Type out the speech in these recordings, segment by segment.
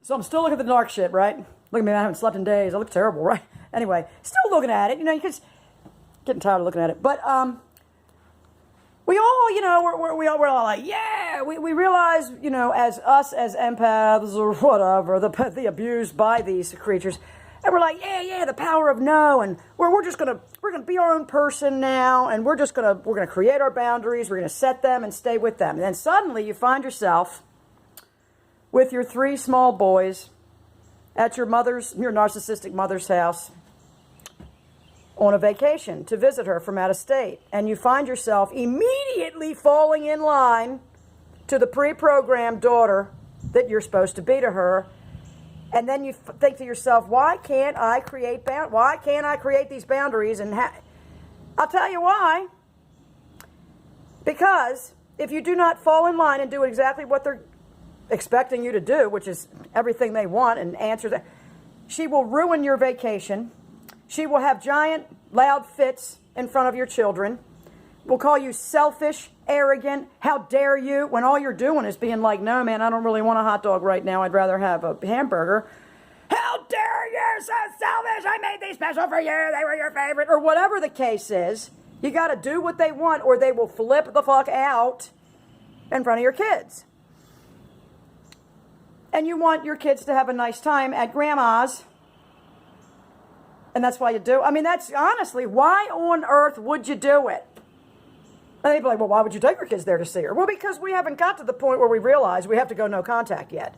So I'm still looking at the narc shit, right? Look at me, I haven't slept in days. I look terrible, right? Anyway, still looking at it, because getting tired of looking at it. But we all, we're all like, yeah, we realize, as us as empaths or whatever, the abused by these creatures, and we're like, yeah, the power of no, and we're gonna be our own person now, and we're gonna create our boundaries, we're gonna set them and stay with them. And then suddenly you find yourself with your 3 small boys at your narcissistic mother's house on a vacation to visit her from out of state. And you find yourself immediately falling in line to the pre-programmed daughter that you're supposed to be to her. And then you think to yourself, why can't I create these boundaries? And I'll tell you why. Because if you do not fall in line and do exactly what they're expecting you to do, which is everything they want, and answer that, she will ruin your vacation. She will have giant, loud fits in front of your children. Will call you selfish, arrogant, how dare you, when all you're doing is being like, no, man, I don't really want a hot dog right now. I'd rather have a hamburger. How dare you, so selfish. I made these special for you. They were your favorite. Or whatever the case is, you got to do what they want or they will flip the fuck out in front of your kids. And you want your kids to have a nice time at grandma's. And that's why you do. I mean, that's honestly, why on earth would you do it? And they'd be like, well, why would you take your kids there to see her? Well, because we haven't got to the point where we realize we have to go no contact yet.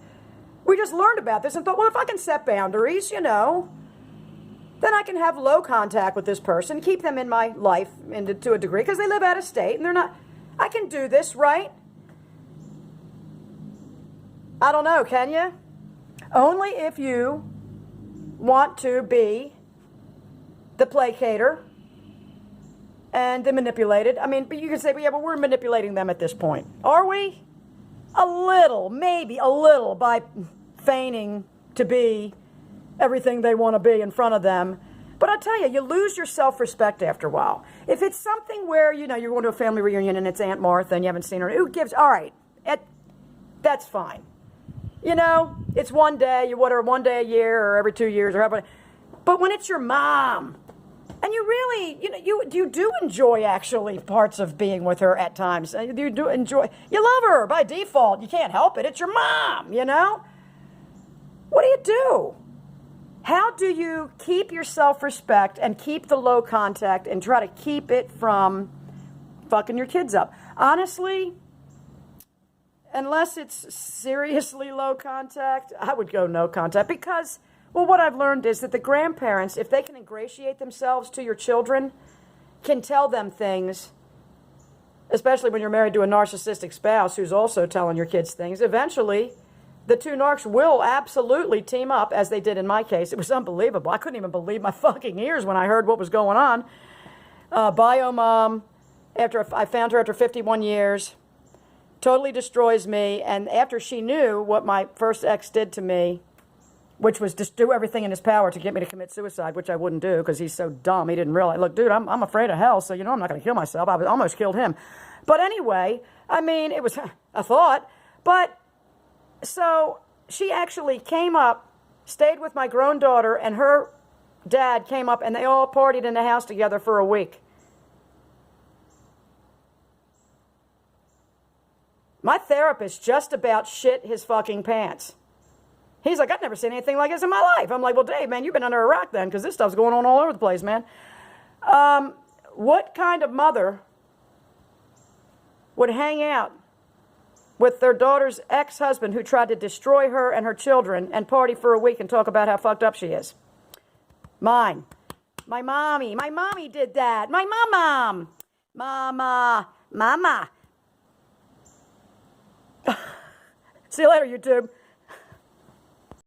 We just learned about this and thought, well, if I can set boundaries, then I can have low contact with this person, keep them in my life to a degree, because they live out of state and they're not, I can do this, right? I don't know, can you? Only if you want to be the placater and the manipulated. I mean, but you can say, well, yeah, but we're manipulating them at this point. Are we? A little, maybe a little, by feigning to be everything they want to be in front of them. But I tell you, you lose your self-respect after a while. If it's something where, you're going to a family reunion and it's Aunt Martha and you haven't seen her, who gives, all right, that's fine. It's one day, one day a year or every 2 years or however. But when it's your mom, and you really, you do enjoy actually parts of being with her at times. You do enjoy, you love her by default. You can't help it. It's your mom, What do you do? How do you keep your self-respect and keep the low contact and try to keep it from fucking your kids up? Honestly, unless it's seriously low contact, I would go no contact because, well, what I've learned is that the grandparents, if they can ingratiate themselves to your children, can tell them things, especially when you're married to a narcissistic spouse who's also telling your kids things. Eventually, the 2 narcs will absolutely team up, as they did in my case. It was unbelievable. I couldn't even believe my fucking ears when I heard what was going on. Bio mom, I found her after 51 years, totally destroys me. And after she knew what my first ex did to me, which was just do everything in his power to get me to commit suicide, which I wouldn't do because he's so dumb. He didn't realize, look, dude, I'm afraid of hell, so I'm not going to kill myself. I almost killed him. But anyway, I mean, it was a thought. But so she actually came up, stayed with my grown daughter, and her dad came up, and they all partied in the house together for a week. My therapist just about shit his fucking pants. He's like, I've never seen anything like this in my life. I'm like, well, Dave, man, you've been under a rock then, because this stuff's going on all over the place, man. What kind of mother would hang out with their daughter's ex-husband who tried to destroy her and her children and party for a week and talk about how fucked up she is? Mine. My mommy did that. My mama. See you later, YouTube.